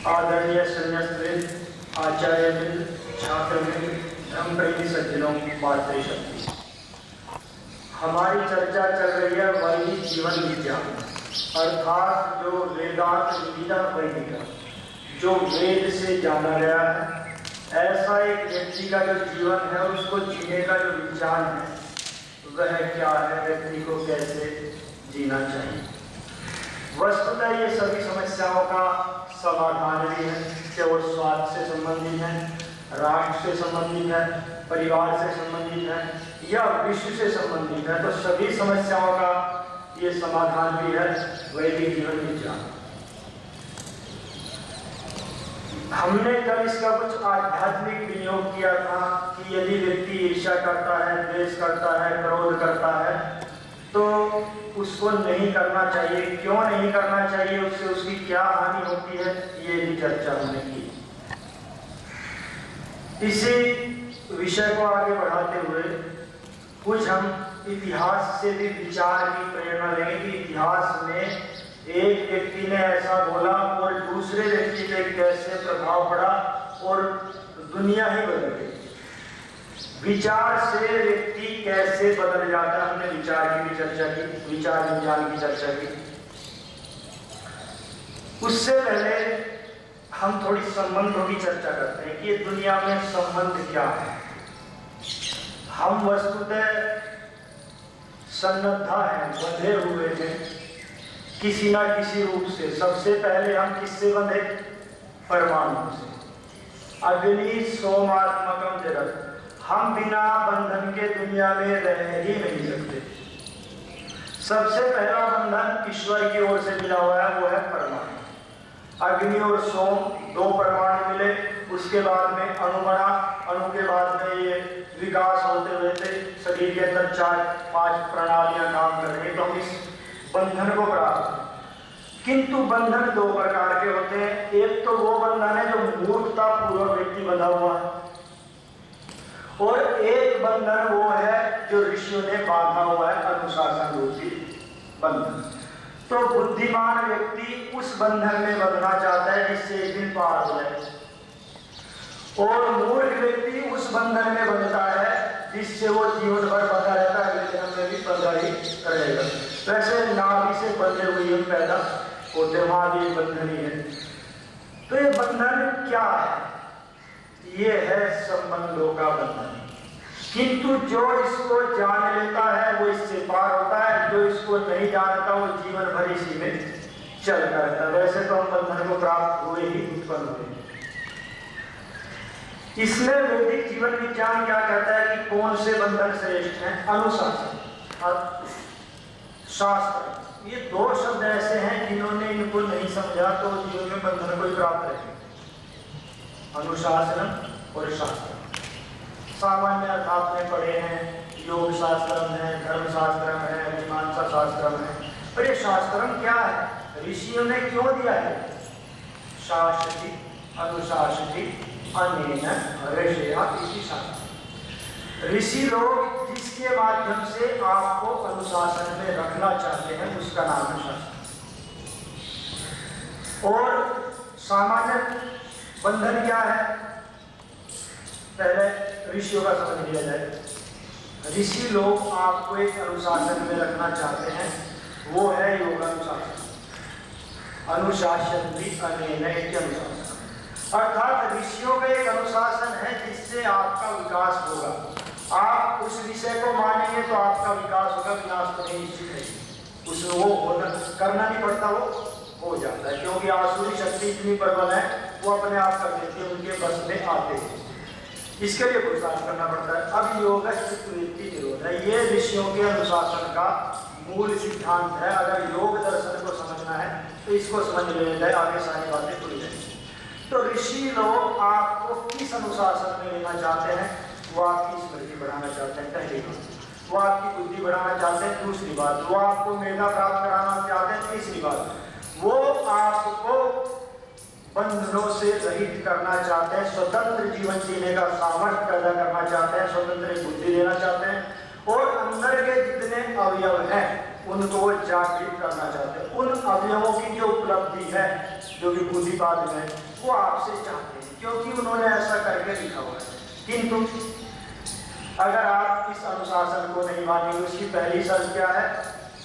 आदरणीय संन्यासवृंद, आचार्यवृंद, छात्रवृंद, धर्मप्रेमी सज्जनों, मातृशक्ति, हमारी चर्चा चल रही है वैदिक जीवन विज्ञान, अर्थात जो वेदांत विधा वैदिका, जो वेद से जाना गया है। ऐसा एक व्यक्ति का जो जीवन है, उसको जीने का जो विज्ञान है, वह क्या है, व्यक्ति को कैसे जीना चाहिए। वस्तुतः ये सभी समस्याओं का समाधान भी है, चाहे वो स्वास्थ्य से संबंधित है, राष्ट्र से संबंधित है, परिवार से संबंधित है या विश्व से संबंधित है, तो सभी समस्याओं का ये समाधान भी है वैदिक जीवन विज्ञान। हमने कल इसका कुछ आध्यात्मिक विनियोग किया था कि यदि व्यक्ति ईर्ष्या करता है, द्वेष करता है, क्रोध करता है, तो उसको नहीं करना चाहिए। क्यों नहीं करना चाहिए, उससे उसकी क्या हानि होती है, ये भी चर्चा हमने की। इसी विषय को आगे बढ़ाते हुए कुछ हम इतिहास से भी विचार की प्रेरणा लेंगे कि इतिहास में एक व्यक्ति ने ऐसा बोला और दूसरे व्यक्ति पे कैसे प्रभाव पड़ा और दुनिया ही बदल गई। विचार से व्यक्ति कैसे बदल जाता है, हमने विचार की भी चर्चा की, विचार विज्ञान की चर्चा की। उससे पहले हम थोड़ी संबंधों की चर्चा करते हैं कि ये दुनिया में संबंध क्या है। हम वस्तुतः सन्नद्धा हैं, बंधे हुए हैं किसी ना किसी रूप से। सबसे पहले हम किससे बंधे? परमाणु से। अग्नि सोमात्मकम जगत, हम बिना बंधन के दुनिया में रह ही नहीं सकते। सबसे पहला बंधन ईश्वर की ओर से मिला हुआ है, वो है परमाणु। अग्नि और सोम दो परमाणु मिले, उसके बाद में अणु बना, अणु के बाद में ये विकास होते हुए शरीर के अंदर 4-5 प्रणालियां काम कर रही, तो हम इस बंधन को प्राप्त। किंतु बंधन दो प्रकार के होते हैं। एक तो वो बंधन है जो मूर्खता पूर्वक व्यक्ति बंधा हुआ है, और एक बंधन वो है जो ऋषियों ने बांधा हुआ है, अनुशासन रूपी बंधन। तो बुद्धिमान व्यक्ति उस बंधन में बंधना चाहता है जिससे एक दिन पार हो जाए, और मूर्ख व्यक्ति उस बंधन में बंधता है जिससे वो जीवन भर बंधा रहता है, अगले जन्म में भी बंधा ही रहेगा। वैसे नाभि से बंधे हुए हम पैदा होते, वहां भी बंधन ही है। तो ये बंधन क्या है? ये है संबंधों का बंधन। किंतु जो इसको जान लेता है वो इससे पार होता है, जो इसको नहीं जानता वो जीवन भर इसी में चलता रहता है। वैसे तो हम बंधन को प्राप्त हुए ही उत्पन्न हुए। इसमें वैदिक जीवन विज्ञान क्या कहता है कि कौन से बंधन श्रेष्ठ हैं? अनुशासन और शास्त्र, ये दो शब्द ऐसे हैं जिन्होंने इनको नहीं समझा तो जीवन में बंधन को ही प्राप्त रहे। अनुशासन और शास्त्र सामान्य अर्थ आपने पढ़े हैं, योग शास्त्रम है, धर्म शास्त्रम है, मीमांसा शास्त्रम है। पर ये शास्त्रम क्या है? ऋषियों ने क्यों दिया है? शास्त्री अनुशासित अनेन ऋषया इति शास्त्र। ऋषि लोग जिसके माध्यम से आपको अनुशासन में रखना चाहते हैं उसका नाम है शास्त्र। और सामान्य बंधन क्या है? पहले ऋषियों का समझ लिया जाए। ऋषि लोग आपको एक अनुशासन में रखना चाहते हैं, वो है योगानुशासन। अनुशासन भी अनेन अनुशासन, अर्थात ऋषियों का एक अनुशासन है जिससे आपका विकास होगा। आप उस विषय को मानेंगे तो आपका विकास होगा, विनाश तो नहीं निश्चित है। उसमें वो होना करना नहीं पड़ता, वो हो जाता है, क्योंकि आसुरी शक्ति इतनी प्रबल है वो अपने आप कर देते हैं, उनके बस में आते हैं। इसके लिए पुरुषार्थ करना पड़ता है। अब योग निरोध है, ये ऋषियों के अनुशासन का मूल सिद्धांत है। अगर योग दर्शन को समझना है तो इसको समझ लेना है, आगे सारी बातें खुल जाएंगी। तो ऋषि लोग आपको किस अनुशासन में लेना चाहते हैं? वो आपकी स्मृति बढ़ाना चाहते हैं, पहली बात। वो आपकी बुद्धि बढ़ाना चाहते हैं, दूसरी बात। वो आपको मेधा प्राप्त कराना चाहते हैं, तीसरी बात। वो आपको बंधनों से रहित करना चाहते हैं, स्वतंत्र जीवन जीने का सामर्थ्य पैदा करना चाहते हैं, स्वतंत्र बुद्धि देना चाहते हैं, और अंदर के जितने अवयव हैं उनको वो जागृत करना चाहते हैं। उन अवयवों की जो उपलब्धि है, जो विभूतिवाद में, वो आपसे चाहते हैं, क्योंकि उन्होंने ऐसा करके लिखा हुआ है। किंतु अगर आप इस अनुशासन को नहीं मानेंगे, उसकी पहली शर्त क्या है?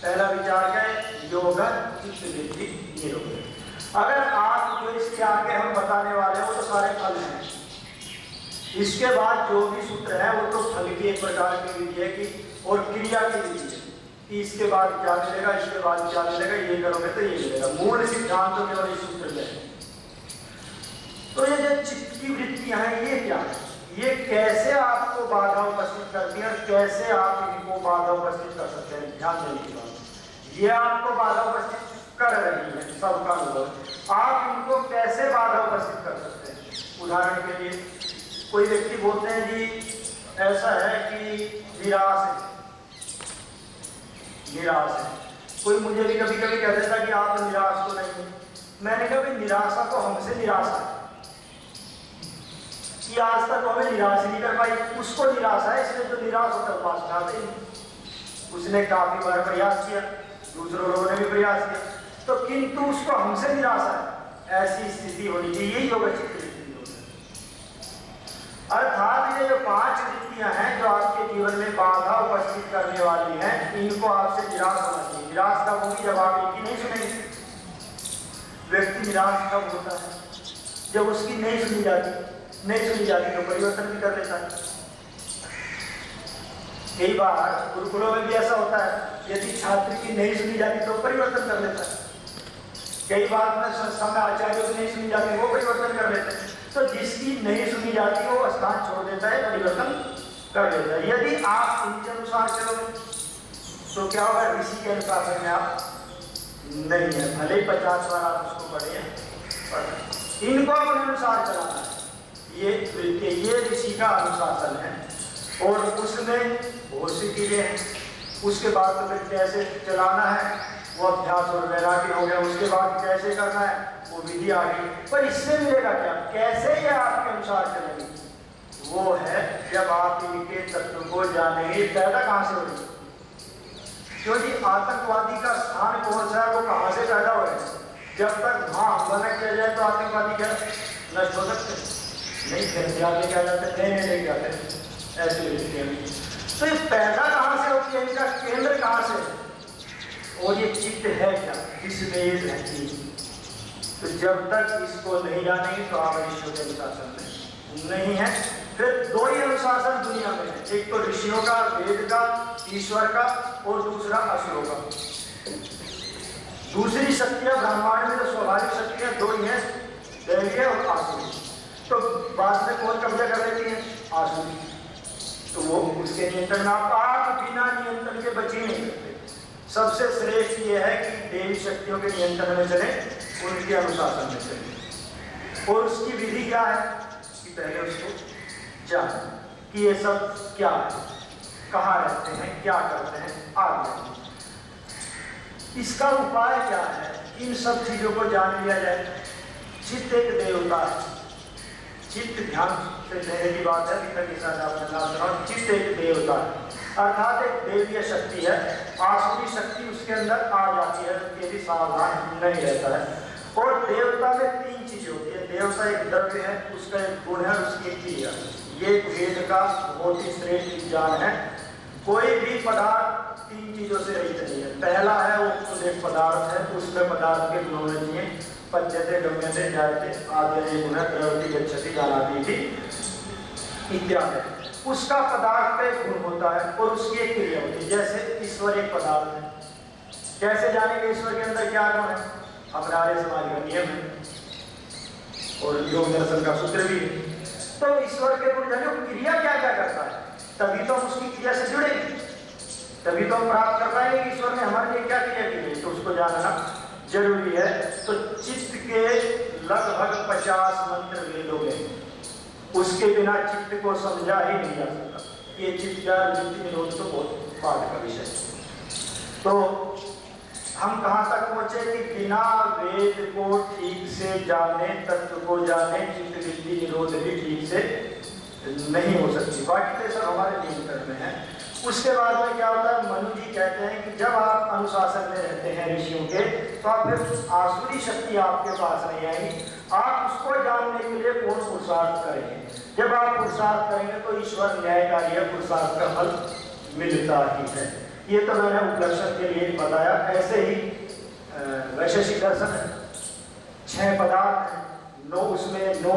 पहला विचार क्या है? योग चित्तवृत्ति निरोध। अगर आप जो इसके आगे हम बताने वाले हैं वो तो सारे फल हैं, इसके बाद जो भी सूत्र है वो तो फल की एक प्रकार की विधि है कि और क्रिया की विधि है कि इसके बाद क्या मिलेगा, इसके बाद क्या मिलेगा, ये करोगे तो ये मिलेगा। मूल सिद्धांत तो केवल इस सूत्र में है। तो ये जो चित्त की वृत्तियां हैं, ये क्या है? ये कैसे आपको बाधा उपस्थित करती है और कैसे आप इनको बाधा उपस्थित कर सकते हैं? ध्यान देने की बात, ये आपको बाधा उपस्थित कर रही है, सबका अनुभव। आप इनको कैसे बाधा उपस्थित कर सकते हैं? उदाहरण के लिए कोई व्यक्ति बोलते हैं जी ऐसा है कि निराश है, निराश है। कोई मुझे भी कभी कभी कह देता कि आप निराश तो नहीं। मैंने कहा भाई निराशा तो हमसे निराशा है कि आज तक हमें निराश नहीं कर पाई, उसको निराशा है, इसलिए जो निराश होकर पास जाते हैं। उसने काफी बार प्रयास किया, दूसरों लोगों ने भी प्रयास किया, तो किंतु उसको हमसे निराशा है। ऐसी स्थिति होनी चाहिए, यही योग चित्त वृत्ति होता है। अर्थात ये जो 5 वृत्तियां हैं जो आपके जीवन में बाधा उपस्थित करने वाली हैं, इनको आपसे निराश होना चाहिए। निराश कब होगी? जब आप इनकी नहीं सुनेंगे। व्यक्ति निराश कब होता है? जब उसकी नहीं सुनी जाती। नहीं सुनी जाती तो परिवर्तन भी कर लेता है। कई बार गुरुकुलों में भी ऐसा होता है, यदि छात्र की नहीं सुनी जाती तो परिवर्तन कर लेता है। कई बार में संस्था में आचार्यों की नहीं सुनी जाती, वो परिवर्तन कर लेते हैं। तो जिसकी नहीं सुनी जाती वो स्थान छोड़ देता है, परिवर्तन कर देता है। यदि आप इनके अनुसार चलोगे तो क्या होगा? ऋषि के अनुशासन में आप नहीं है, भले ही 50 बार आप उसको पढ़े हैं, पर इनको अपने अनुसार चलाना है। ये ऋषि का अनुशासन है और उसमें बहुत सी चीजें हैं। उसके बाद तो फिर कैसे चलाना है वो अभ्यास और वैराग्य हो गया। उसके बाद कैसे करना है वो विधि आ गई। पर इससे मिलेगा क्या? कैसे ये आपके अनुसार चलेगी? वो है जब आप इनके तत्व को जानेंगे। पैदा कहाँ से होगी? क्योंकि आतंकवादी का स्थान कौन सा है, वो कहाँ से पैदा हो रहे हैं? जब तक वहां हमला किया जाए तो आतंकवादी क्या नष्ट हो सकते नहीं, फिर आगे क्या जाते नहीं नहीं जाते ऐसी स्थितियां। तो ये पैदा कहाँ से होती है? इनका केंद्र कहाँ से है? और ये चित्त है क्या? इसमें ये रहती है। तो जब तक इसको नहीं जानेंगे तो आप ऋषियों के अनुशासन में नहीं है। फिर 2 ही अनुशासन दुनिया में है, एक तो ऋषियों का, वेद का, ईश्वर का, और दूसरा असुरों का। दूसरी शक्तियां ब्रह्मांड में जो स्वाभाविक शक्तियां 2 ही है, दैवीय और आसुरी। तो बाद में कौन कब्जा कर लेती है? आसुरी। तो वो उसके नियंत्रण में आप बिना नियंत्रण के बचे नहीं सकते। सबसे श्रेष्ठ ये है कि देवी शक्तियों के नियंत्रण में चले, उनके अनुशासन में चले। और उसकी विधि क्या है कि पहले उसको जाने कि ये सब क्या है, कहाँ रहते हैं, क्या करते हैं, आगे इसका उपाय क्या है। इन सब चीजों को जान लिया जाए। चित्त एक देवता है। चित्त ध्यान से लेने की बात है, चित्त एक देवता है, अर्थात एक देवीय शक्ति है। आसुरी शक्ति उसके अंदर आ जाती है, यदि सावधान नहीं रहता है। और देवता में 3 चीजें होती है। देवता एक द्रव्य है, उसका एक गुण है, उसकी एक क्रिया। ये वेद का बहुत ही श्रेष्ठ विज्ञान है। कोई भी पदार्थ 3 चीजों से रहित नहीं है। पहला है वो खुद एक पदार्थ है, उसमें पदार्थ के गुण होने चाहिए। पच्यते गम्यते जायते आदि गुण प्रवृत्ति गच्छति जानाति थी इत्यादि। उसका पदार्थ का एक गुण होता है और उसकी एक क्रिया होती है। जैसे ईश्वर एक पदार्थ है, कैसे जानेंगे ईश्वर के अंदर क्या गुण है? हमारे आर्य समाज का नियम है और योग दर्शन का सूत्र भी है। तो ईश्वर के गुण जाने, क्रिया क्या क्या करता है, तभी तो हम उसकी क्रिया से जुड़ेंगे, तभी तो हम प्राप्त कर पाएंगे कि ईश्वर ने हमारे लिए क्या क्रिया की है। तो उसको जानना जरूरी है। तो चित्त के लगभग 50 मंत्र वेदों में, उसके बिना चित्त को समझा ही नहीं जा सकता। ये चित्त का वृत्ति निरोध तो बहुत पाठ का विषय। तो हम कहाँ तक पहुंचे कि बिना वेद को ठीक से जाने, तत्व को जाने, चित्त वृत्ति निरोध भी ठीक से नहीं हो सकती। बाकी तो सब हमारे नियंत्रण में है। उसके बाद में क्या होता है, मनु जी कहते हैं कि जब आप अनुशासन में रहते हैं ऋषियों के, तो आप फिर आसुरी शक्ति आपके पास नहीं आएगी। आप उसको जानने के लिए पूर्ण पुरुषार्थ करेंगे। जब आप पुरुषार्थ करेंगे तो ईश्वर न्यायकारी है, पुरुषार्थ का फल मिलता ही है। ये तो मैंने उपलक्षण के लिए बताया। ऐसे ही वैशेषिक दर्शन है, 6 पदार्थ हैं, 9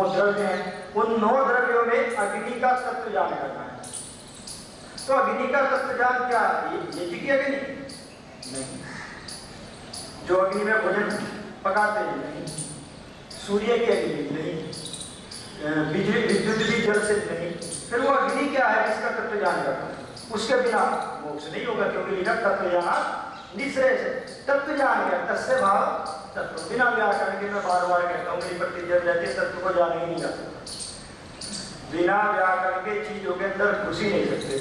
द्रव्य हैं। उन 9 द्रव्यों में अग्नि का तत्व जान करना है। तो अग्नि का तत्व ज्ञान क्या है? ये की अग्नि नहीं, जो अग्नि में भोजन पकाते हैं नहीं, सूर्य की अग्नि नहीं, बिजली विद्युत भी जल से नहीं। फिर वो अग्नि क्या है इसका तत्व ज्ञान करना है। उसके बिना मोक्ष नहीं होगा, क्योंकि लिखा तत्व ज्ञान निश्रेष है। तत्व ज्ञान क्या? तस्य भाव तत्व। बिना व्याकरण के मैं बार बार कहता हूँ, मेरी प्रतिज्ञा रहती है, तत्व को जाने ही नहीं जा सकता। बिना व्याकरण के चीजों के अंदर घुस ही नहीं सकते।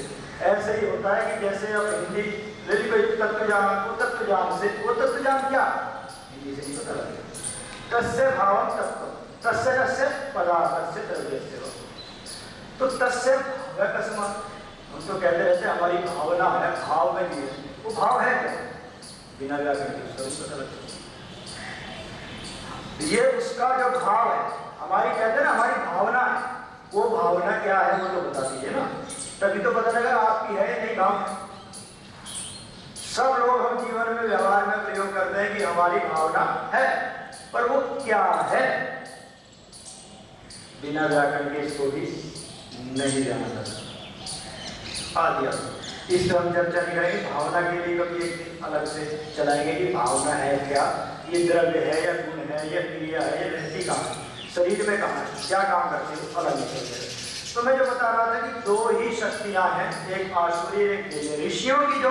ऐसे ही होता है कि जैसे अब हिंदी यदि कोई तत्व ज्ञान, वो तत्व ज्ञान से, वो तत्व ज्ञान क्या हिंदी से नहीं पता लगेगा। तस्य भाव तत्व, तस्य तस्य पदार्थस्य द्रव्यस्य। तो तस्य वह हम तो कहते रहते हमारी भावना है, भाव में भी है। वो भाव है क्या? बिना व्याकरण के उसका भी पता लगता है। ये उसका जो भाव है, हमारी कहते हैं ना हमारी भावना है, वो भावना क्या है वो तो बता दीजिए ना, तभी तो पता लगा आपकी है या नहीं भाव। सब लोग हम जीवन में व्यवहार में प्रयोग करते हैं कि हमारी भावना है, पर वो क्या है बिना व्याकरण के इसको भी नहीं जाना जाता। आदि इस हम चर्चा नहीं करेंगे। भावना के लिए कभी एक दिन अलग से चलाएंगे कि भावना है क्या, ये द्रव्य है या गुण है या क्रिया है या रहती कहाँ, शरीर में कहाँ है, क्या काम करते हैं, अलग निकल जाए। तो मैं जो बता रहा था कि 2 ही शक्तियां हैं, एक आसुरी एक देवी। ऋषियों की जो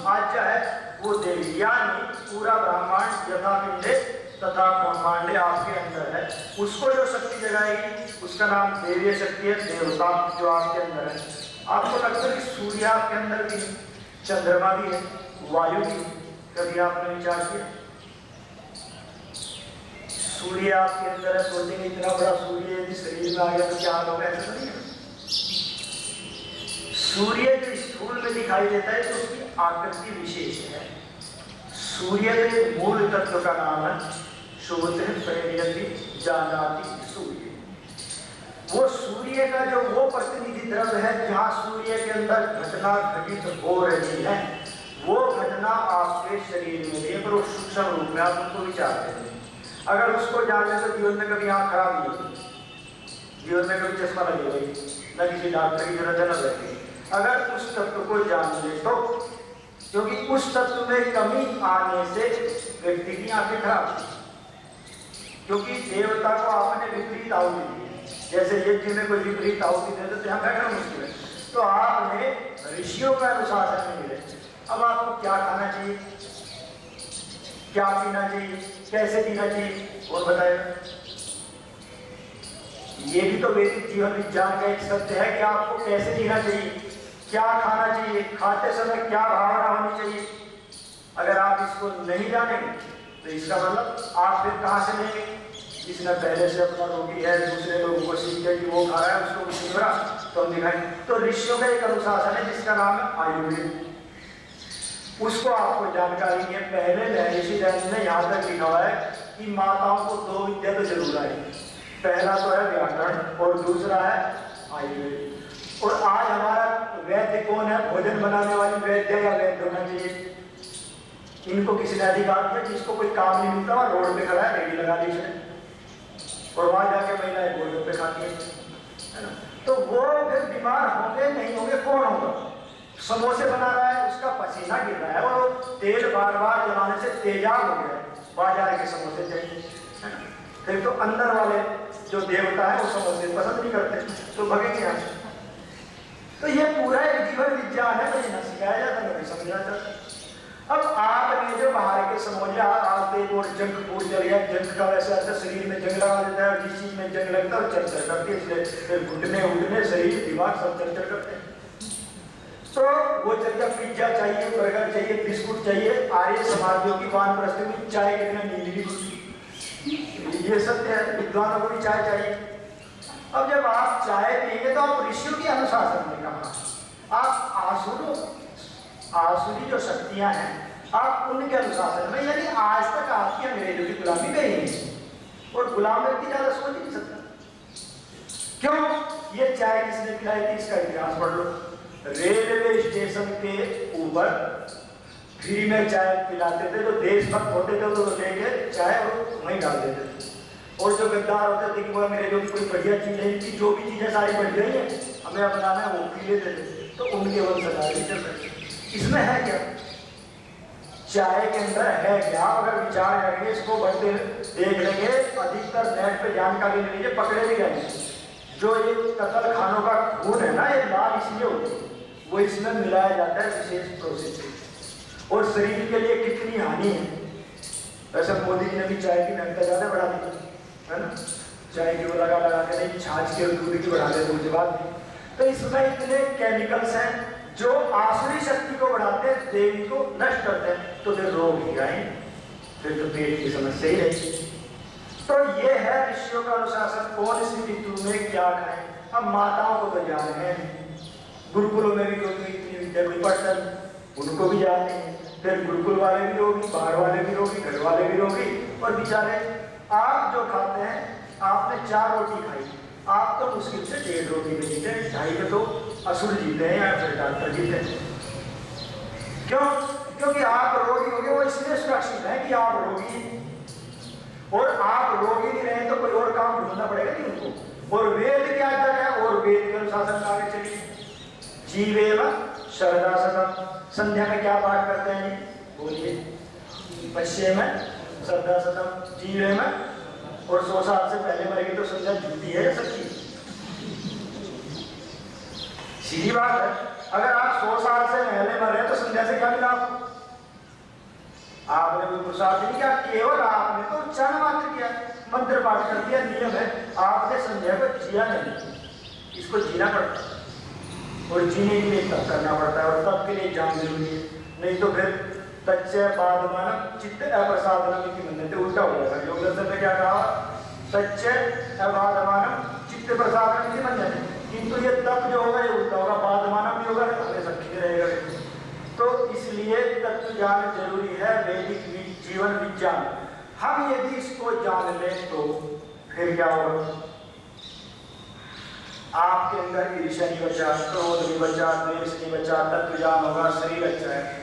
आज्ञा है वो देवी, यानी पूरा ब्रह्मांड यथा पिंडे तथा ब्रह्मांडे आपके अंदर है, उसको जो शक्ति जगाएगी उसका नाम देवीय शक्ति है, देवता जो आपके अंदर है। आपको लगता है कि सूर्य आपके अंदर भी है, चंद्रमा भी है, वायु भी, कभी आपने विचार किया? सूर्य आपके अंदर है, सोचेंगे इतना बड़ा सूर्य यदि शरीर में आ गया तो क्या हाल होगा? ऐसा नहीं है। सूर्य जो स्थूल में दिखाई देता है तो उसकी आकृति विशेष है। सूर्य के मूल तत्व का नाम है श्रोत्र प्रेरयति जानाति सूर्य। वो सूर्य का जो वो प्रतिनिधि द्रव्य है जहाँ सूर्य के अंदर घटना घटित हो रही है, वो घटना आपके शरीर में है, पर वो सूक्ष्म रूप में आप उनको विचारते हैं। अगर उसको जानने तो जीवन में कभी आँख खराब नहीं होती, जीवन में कभी चश्मा लगे हुई, न किसी डॉक्टर की जरूरत न लगेगी अगर उस तत्व को जान ले तो, क्योंकि उस तत्व में कमी आने से व्यक्ति की आंखें खराब, क्योंकि देवता को आपने विपरीत आहुति दी। जैसे यज्ञ में कोई विपरीत आहुति दे तो यहाँ बैठना मुश्किल है, तो आपने ऋषियों का अनुशासन में मिले। अब आपको क्या खाना चाहिए, क्या पीना चाहिए, कैसे जीना चाहिए, और बताएगा। ये भी तो वैदिक जीवन विज्ञान का एक सत्य है कि आपको कैसे जीना चाहिए, क्या खाना चाहिए, खाते समय क्या भावना होनी चाहिए। अगर आप इसको नहीं जानेंगे तो इसका मतलब आप फिर कहाँ से लेंगे? जिसने पहले से अपना रोगी है, दूसरे लोगों को सीख के कि वो खा रहा है उसको कुछ नहीं हो रहा तो हम दिखाएंगे। तो ऋषियों का एक अनुशासन है जिसका नाम है आयुर्वेद, उसको आपको जानकारी नहीं है। पहले महर्षि दयानंद ने यहाँ तक लिखा हुआ है कि माताओं को 2 विद्या तो जरूर आए, पहला तो है व्याकरण और दूसरा है आयुर्वेद। और आज हमारा वैद्य कौन है? भोजन बनाने वाली वैद्य या वैद्य होना चाहिए। इनको किसी ने अधिकार दिया, जिसको कोई काम नहीं मिलता वहाँ रोड पे खड़ा है, रेडी लगा दी उसने, और वहां जाके महिलाएं गोल पे खाती है ना। तो वो फिर बीमार होंगे नहीं होंगे, कौन होगा? समोसे बना रहा है, उसका पसीना गिर रहा है और तेल बार बार जलाने से तेजाब हो गया है, बाजार के समोसे चाहिए है ना। फिर तो अंदर वाले जो देवता है वो समोसे पसंद नहीं करते, तो भगेंगे यहाँ से। तो ये पूरा एक जीवन विज्ञान है, तो न सिखाया जाता नहीं समझा जाता। अब आपने जो बाहर के समोसे आप एक और जंक फूड चल गया, जंक का वैसे आता शरीर में जंग लगा देता है, जिस चीज में जंग लगता है चर्चा करती है, इसलिए फिर घुटने उठने शरीर दिमाग सब चर्चा करते हैं। तो वो चर्चा पिज्जा चाहिए, बर्गर चाहिए, बिस्कुट चाहिए, आर्य समाजों की वानप्रस्थ में चाय कितने नीली भी, ये सत्य है, विद्वानों को भी चाय चाहिए। अब जब आप चाय पिएंगे तो आप ऋषियों के अनुशासन में कहा, आप आसुरों आसुरी जो शक्तियां हैं आप उनके अनुशासन में, यानी आज तक आपकी अंग्रेजों की गुलामी में ही नहीं, और गुलाम व्यक्ति ज्यादा सोच ही नहीं सकता। क्यों? ये चाय किसने पिलाई थी इसका इतिहास पढ़ लो। रेलवे स्टेशन के ऊपर फ्री में चाय पिलाते थे, जो देशभक्त होते थे तो लेके चाय और वहीं डाल देते थे, और जो गद्दार होते थे कि वो अंग्रेजों की कोई बढ़िया चीज है, इनकी जो भी चीजें सारी बढ़िया ही है, हमें अपनाना है, वो पी लेते थे, तो उनके वंशधार भी चल रहे। इसमें है क्या? चाय के अंदर है क्या? अगर विचार करेंगे, इसको बढ़ते देख लेंगे, अधिकतर नेट पे जानकारी ले लीजिए, पकड़े भी गए। जो ये कतल खानों का खून है ना, ये लाल इसलिए होती है, वो इसमें मिलाया जाता है विशेष प्रोसेस से, और शरीर के लिए कितनी हानि है। वैसे मोदी जी ने भी चाय की महत्ता ज्यादा बढ़ा दी है ना, चाय की वो लगा के नहीं, छाछ के और दूध की बढ़ा दे दूध बाद। तो इसमें इतने केमिकल्स हैं जो आसुरी शक्ति को बढ़ाते हैं, देवी को नष्ट करते हैं, तो फिर रोग ही आएंगे, फिर तो पेट की समस्या ही रहेगी। तो ये है ऋषियों का अनुशासन, कौन सी ऋतु में क्या खाएं। अब माताओं को तो जान है, गुरुकुलों में भी इतनी विद्या कोई पढ़ता, उनको भी जान नहीं, फिर गुरुकुल वाले भी रोगी, बाहर वाले भी रोगी, घर वाले भी रोगी, और बेचारे आप जो खाते हैं, आपने 4 रोटी खाई, आप तो मुश्किल से 1.5 रोटी में जीते हैं, 2.5 में तो असुर जीते हैं या फिर डॉक्टर जीते हैं। क्यों? क्योंकि आप रोगी हो गए, वो इसलिए सुरक्षित है कि आप रोगी, और आप रोगी नहीं रहे तो कोई और काम ढूंढना पड़ेगा कि उनको। और वेद क्या कहता है? और वेद के अनुशासन आगे चलिए। जीवेव शरदा सतम, संध्या में क्या पाठ करते हैं जी? बोलिए। पश्चिम में श्रद्धा सतम, जीवे में, और 100 साल से पहले मरेगी तो संध्या झूठी है या सच्ची? सीधी बात है। अगर आप 100 साल से पहले मर रहे तो संध्या से क्या मिला आपको? आपने कोई प्रसाद नहीं किया, केवल आपने तो उच्चारण मात्र किया, मंत्र पाठ कर दिया, नियम है। आपने संध्या को जिया नहीं, इसको जीना पड़ता है, और जीने के लिए तप करना पड़ता है, और तप के लिए जान जरूरी है, नहीं तो फिर तच्चे बाधमानम चित्त अप्रसादनम की मन्नते उल्टा हो जाएगा। योग दर्शन में क्या कहा? तच्चे अबाधमानम चित्त प्रसादनम की मन्नते, किंतु ये तप जो होगा ये उल्टा होगा, बाधमानम भी होगा, हमें सख्ती रहेगा। तो इसलिए तत्व ज्ञान जरूरी है, वैदिक जीवन विज्ञान। हम यदि इसको जान लें तो फिर क्या होगा? आपके अंदर ईर्ष्या नहीं बचा, क्रोध नहीं बचा, द्वेष नहीं बचा, तत्व ज्ञान होगा, शरीर अच्छा है।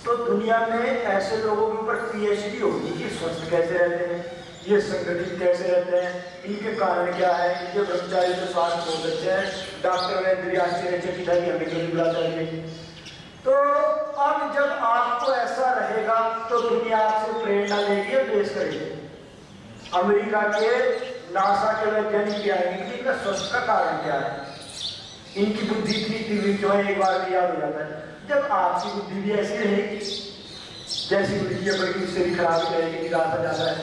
तो दुनिया में ऐसे लोगों के ऊपर पीएचडी होगी कि स्वस्थ कैसे रहते हैं, ये संगठित कैसे रहते हैं, इनके कारण क्या है, इनके ब्रह्मचारी जो स्वास्थ्य बहुत अच्छे हैं, डॉक्टर वैद्य आश्चर्यचकित है कि हमें क्यों नहीं बुलाता है। तो अब जब आपको ऐसा रहेगा तो दुनिया आपसे प्रेरणा लेगी और पेश करेगी। अमेरिका के नासा के वैज्ञानिक क्या है, इनका स्वस्थ का कारण क्या है, इनकी बुद्धि इतनी तीव्र क्यों है, एक बार भी याद हो जाता है। जब आपकी बुद्धि भी ऐसी रहेगी जैसी बुद्धि है, बल्कि उससे भी खराब रहेगी, निराशा ज्यादा है।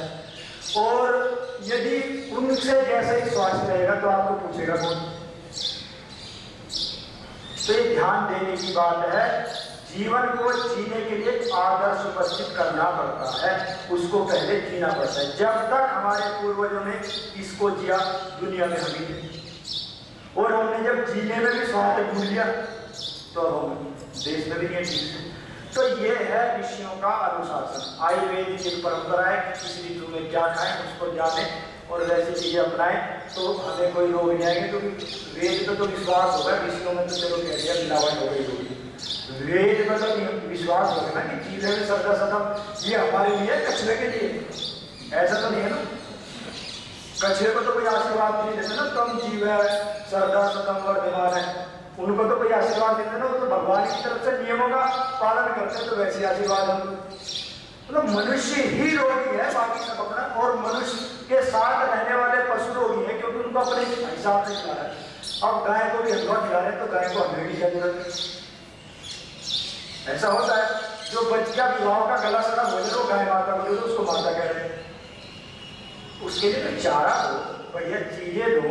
और यदि उनसे जैसा ही स्वास्थ्य रहेगा तो आपको पूछेगा कौन? तो ये ध्यान देने की बात है। जीवन को जीने के लिए आदर्श उपस्थित करना पड़ता है, उसको पहले जीना पड़ता है। जब तक हमारे पूर्वजों ने इसको जिया, दुनिया में हम ही, और हमने जब जीने में भी स्वार्थ भूल लिया तो हम देश में भी नहीं ठीक। तो ये है ऋषियों का अनुशासन। आयुर्वेद की एक परंपरा है कि किस ऋतु में क्या खाएं, उसको जाने और वैसी चीजें अपनाएं तो हमें कोई रोग नहीं आएंगे। क्योंकि वेद पे तो विश्वास होगा, ऋषियों में तो चलो कह दिया मिलावट हो गई होगी, वेद पर तो विश्वास होगा ना कि जीवे में श्रद्धा सतम, ये हमारे लिए कछुए के लिए, ऐसा तो नहीं है ना। कछुए को तो कोई आशीर्वाद नहीं देते ना, तुम जीवे श्रद्धा सतम वर्धमान है, उनको तो कोई आशीर्वाद देते ना, वो तो भगवान की तरफ से नियमों का पालन करते हैं, तो वैसे आशीर्वाद हम मतलब मनुष्य ही रोगी है, बाकी सब अपना, और मनुष्य के साथ रहने वाले पशु रोगी है क्योंकि उनको अपने हिसाब से खिला रहे हैं। अब गाय को भी हलवा खिला रहे हैं तो गाय को हलवे की क्या जरूरत है? ऐसा होता है। जो बच्चा विवाह का गला सड़ा भोजन वो गाय माता को दे दो, उसको माता कह रहे हैं। उसके लिए तो चारा दो, बढ़िया चीजें दो,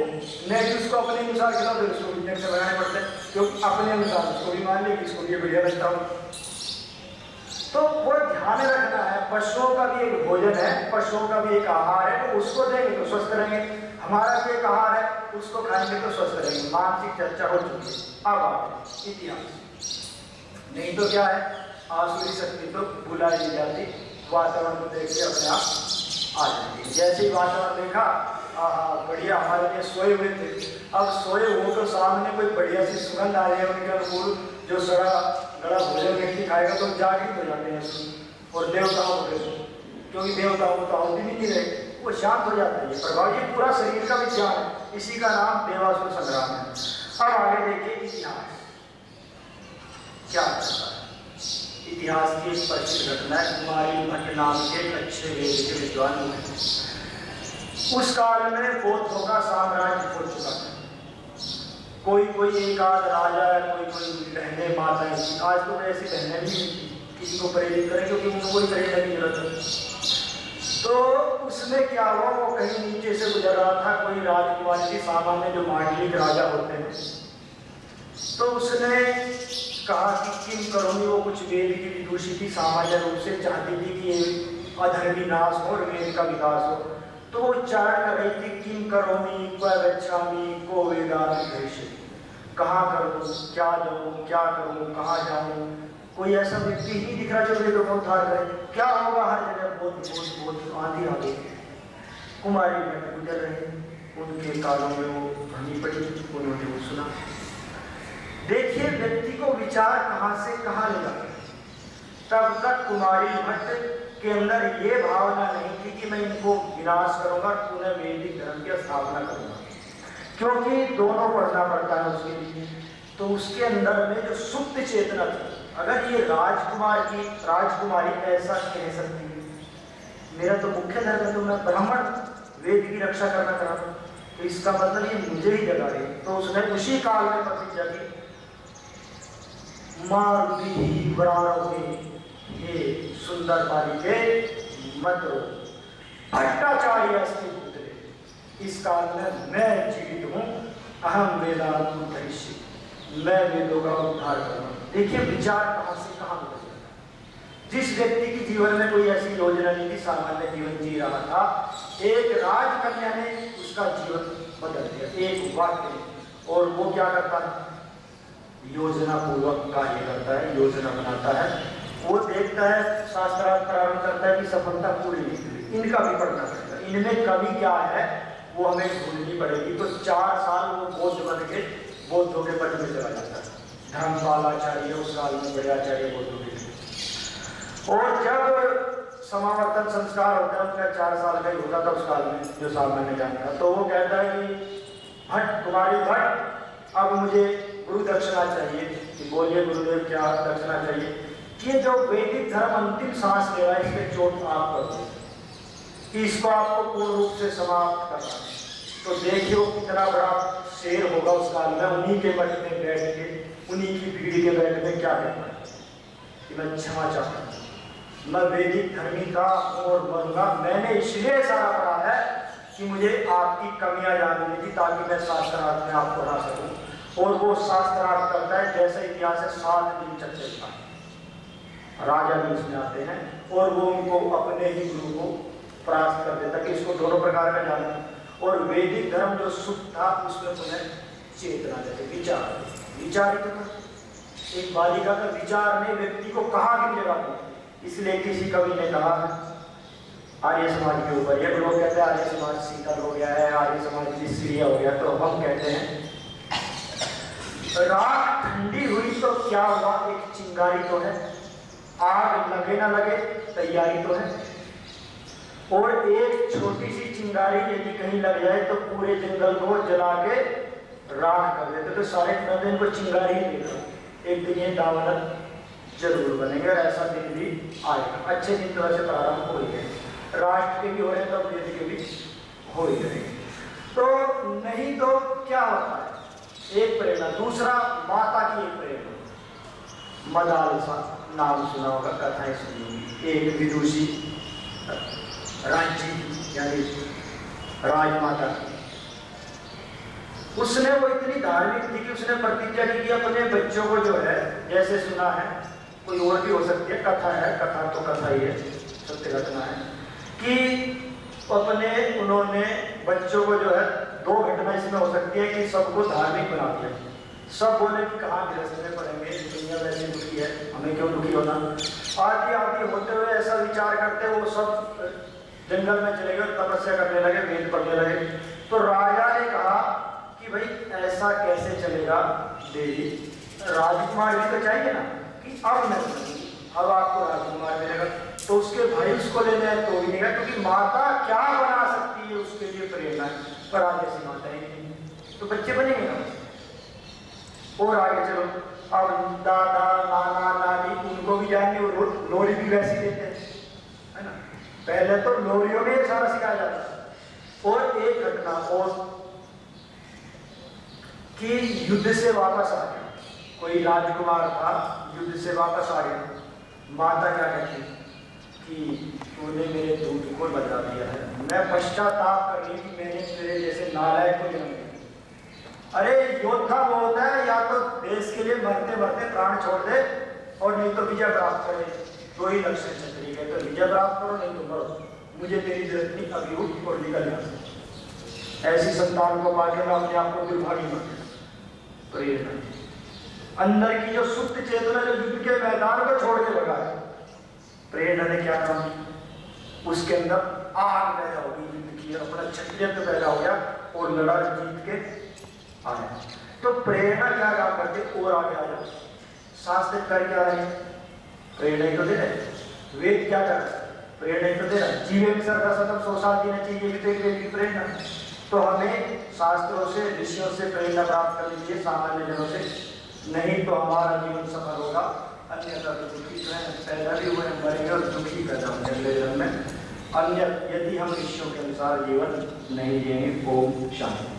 नहीं उसको अपने अनुसार खिलाओ, तो उसको भी से बनाने पड़ते हैं क्योंकि अपने अनुसार उसको भी मान लेगी, इसको ये बढ़िया लगता हो। तो वो ध्यान रखना है, पशुओं का भी एक भोजन है, पशुओं का भी एक आहार है, तो उसको देंगे तो स्वस्थ रहेंगे। हमारा भी एक आहार है, उसको खाएंगे तो स्वस्थ रहेंगे। मानसिक चर्चा हो चुकी है। अब आगे इतिहास। नहीं तो क्या है, आसुरी शक्ति तो बुला ही जाती, वातावरण को देख के अपने आप आ जाती। जैसे ही वातावरण देखा, बढ़िया, हमारे लिए सोए हुए थे, अब सोए हो तो सामने कोई बढ़िया सी सुगंध आ रही है उनके अनुकूल, जो सड़ा गड़ा भोजन व्यक्ति खाएगा तो जागृत हो जाते हैं और देवताओं को, क्योंकि देवताओं को तो आहुति भी नहीं रहे, वो शांत हो जाता है। प्रभाव ये पूरा शरीर का विज्ञान है, इसी का नाम देवासुर संग्राम है। अब आगे देखिए इतिहास क्या करता है। इतिहास की एक प्रसिद्ध घटना है, कुमारी भट्ट नाम के अच्छे वेद के विद्वान हुए। उस काल में बौद्धों का साम्राज्य हो चुका था। कोई एक आध राजा है, कोई बहने माताएं, आज तो ऐसी बहनें भी किसी को प्रेरित करें क्योंकि उनको ही प्रेरणा की जरूरत है। तो उसमें क्या हुआ, वो कहीं नीचे से गुजर रहा था, कोई राजकुमार की सामान्य जो मांडलिक राजा होते हैं, तो उसने कहा कि किम करोमी, वो कुछ वेद की विदुषी थी, सामान्य रूप से चाहती थी कि ये अधर्मी नाश हो और वेद का विकास हो। तो वो उच्चारण कर रही थी, किम करोमी क्व गच्छामि को वेदांत भविष्य, कहाँ करूँ, क्या जाऊँ, क्या करूँ, कहाँ जाऊँ। कोई ऐसा व्यक्ति ही दिख रहा जो वेदों को उद्धार करे, क्या होगा, हर जगह बहुत आंधी आ गई। कुमारी भट्ट गुजर रहे, उनके कानों में वो ध्वनि पड़ी, उन्होंने वो सुना। देखिए व्यक्ति को विचार कहाँ से कहाँ ले जाते। तब तक कुमारी भट्ट के अंदर ये भावना नहीं थी कि मैं इनको विनाश करूंगा, पुनः वैदिक धर्म की स्थापना करूंगा, क्योंकि दोनों पढ़ना पड़ता है उसके लिए। तो उसके अंदर में जो सुप्त चेतना थी, अगर ये राजकुमारी ऐसा कह सकती है, मेरा तो मुख्य धर्म है, तो मैं ब्राह्मण वेद की रक्षा करना चाहता हूँ, तो इसका मतलब ये मुझे ही जगा रही। तो उसने उसी काल में प्रतिज्ञा की, मारुति वरारोही, हे सुंदर बालिके मत रो, भट्टाचार्य अस्ति पुत्रे, इस काल में मैं जीवित हूँ, अहम वेदांत उद्धरिष्ये, मैं वेदों का उद्धार करूँगा। देखिए विचार कहाँ से कहाँ हो जाता है। जिस व्यक्ति की जीवन में कोई ऐसी योजना नहीं थी, सामान्य जीवन जी रहा था, एक राजकन्या ने उसका जीवन बदल दिया, एक वाक्य। और वो क्या करता है, योजना पूर्वक कार्य करता है, योजना बनाता है, वो देखता है, शास्त्रार्थ प्रारंभ करता है कि सफलता पूरी निकली, इनका भी पढ़ना पड़ेगा, इनमें कमी क्या है वो हमें ढूंढनी पड़ेगी। तो 4 साल वो बौद्ध बन के बौद्धों के पद में चला जाता है, धर्मपाल आचार्य उस काल में बड़े आचार्य बौद्धों के। और जब समावर्तन संस्कार होता है, उनका 4 साल का ही होता था उस काल में, जो सामान्य जानता, तो वो कहता है कि भट्ट, कुमारी भट्ट, अब मुझे गुरु दक्षिणा चाहिए। कि बोलिए गुरुदेव क्या दक्षिणा चाहिए? कि जो वैदिक धर्म अंतिम सांस ले रहा है, इस पे चोट आप कर दो, कि इसको आपको पूर्ण रूप से समाप्त करना है। तो देखियो कितना बड़ा शेर होगा उस काल में, उन्हीं के मठ में बैठ के, उन्हीं की भीड़ के बैठ में क्या कहता है कि मैं क्षमा चाहता हूँ, मैं वैदिक धर्मी का और मरूंगा, मैंने इसलिए सारा पढ़ा है कि मुझे आपकी कमियां जाननी थी, ताकि मैं शास्त्रार्थ में आपको पढ़ा सकूं। और वो शास्त्रार्थ करता है, जैसा इतिहास है 7 दिन तक चलता है, राजा भी उसमें आते हैं, और वो उनको अपने ही गुरु को प्राप्त कर देता कि इसको दोनों प्रकार का जानना। और वैदिक धर्म जो सुख था, उसमें पुनः चेतना देते, विचारित था। एक बालिका का विचार ने व्यक्ति को कहाँ भी जगा दिया। इसलिए किसी कवि ने कहा आर्य समाज के ऊपर, ये लोग कहते हैं आर्य समाज शीतल हो गया है, आर्य समाज निष्क्रिय हो गया, तो हम कहते हैं रात ठंडी हुई तो क्या हुआ, एक चिंगारी तो है, आग लगे ना लगे तैयारी तो है। और एक छोटी सी चिंगारी यदि कहीं लग जाए तो पूरे जंगल को जला के राख कर देते। तो सारे दिन को चिंगारी ही देखा, एक दिन ये दावत जरूर बनेंगे, और ऐसा दिन भी आएगा। अच्छे दिन तरह से प्रारंभ हो गए, राष्ट्र के भी हो रहे हैं, तब देश के भी हो ही रहेंगे। तो नहीं तो क्या होता है, एक प्रेरणा, दूसरा माता की एक प्रेरणा। मदालसा नाम सुना होगा, कथाएं सुनी होगी। एक विदुषी राज्य यानी राजमाता, उसने वो इतनी धार्मिक थी कि उसने प्रतिज्ञा की कि अपने बच्चों को जो है, जैसे सुना है, कोई और भी हो सकती है, कथा है, कथा तो कथा ही है, सत्य घटना है, कि अपने उन्होंने बच्चों को जो है, 2 घटना इसमें हो सकती है कि सबको धार्मिक बना दिया। सब बोले कि कहाँ गृहस्थ में पड़ेंगे, दुनिया वैसे दुखी है, हमें क्यों दुखी होना। आदि आदि होते हुए ऐसा विचार करते वो सब जंगल में चले गए, तपस्या करने लगे, वेद पढ़ने लगे। तो राजा ने कहा कि भाई ऐसा कैसे चलेगा देवी, राजकुमार भी तो चाहिए ना, कि अब नहीं, अब आपको राजकुमार मिलेगा। तो उसके भाई उसको लेने आए तो भी नहीं गया, क्योंकि माता क्या बना सकती है उसके लिए प्रेरणा, पर आगे से माता ही नहीं, तो बच्चे बनेंगे ना। और आगे चलो, अब दादा नाना नानी उनको भी जाएंगे, लोरी भी वैसी देते हैं, है ना। पहले तो लोरियों में सारा सिखाया जाता है। और एक घटना और कि युद्ध से वापस आ गया, कोई राजकुमार था, युद्ध से वापस आ गया। माता क्या कहती कि तूने मेरे दूध को बजा दिया है, मैं पश्चाताप कर रही कि मैंने तेरे जैसे नालायक को जन्म दिया। अरे योद्धा वो होता है या तो देश के लिए मरते मरते प्राण छोड़ दे, और नहीं तो विजय प्राप्त करे, दो ही लक्ष्य क्षत्रिय है, तो विजय प्राप्त करो नहीं तो मरो, मुझे तेरी जरूरत नहीं, अभी उठ और निकल जा। ऐसी संतान को पाके मैं अपने आप को दुर्भागी मानता। प्रेरणा अंदर की जो सुप्त चेतना जो युद्ध के मैदान को छोड़ के लगा है, प्रेरणा ने क्या काम किया, उसके अंदर आग पैदा होगी, युद्ध की अपना क्षत्रियत्व पैदा हो गया और लड़ा जीत के आया। तो प्रेरणा क्या काम करते, और आगे आ जाओ, शास्त्र कर क्या रहे, प्रेरणा ही तो दे रहे, वेद क्या कर रहे, प्रेरणा ही तो दे रहा। जीवन सर्वदा सतम सोसाल देना चाहिए कि वेद की प्रेरणा। तो हमें शास्त्रों से ऋषियों से प्रेरणा प्राप्त करनी चाहिए, सामान्य जनों से नहीं, तो हमारा जीवन सफल होगा, अन्यथा तो दुखी जो है पैदा भी हुए मरेंगे और दुखी पैदा होंगे अगले जन्म में, अन्य यदि हम ऋषियों के अनुसार जीवन नहीं जिएंगे। ओम शांति।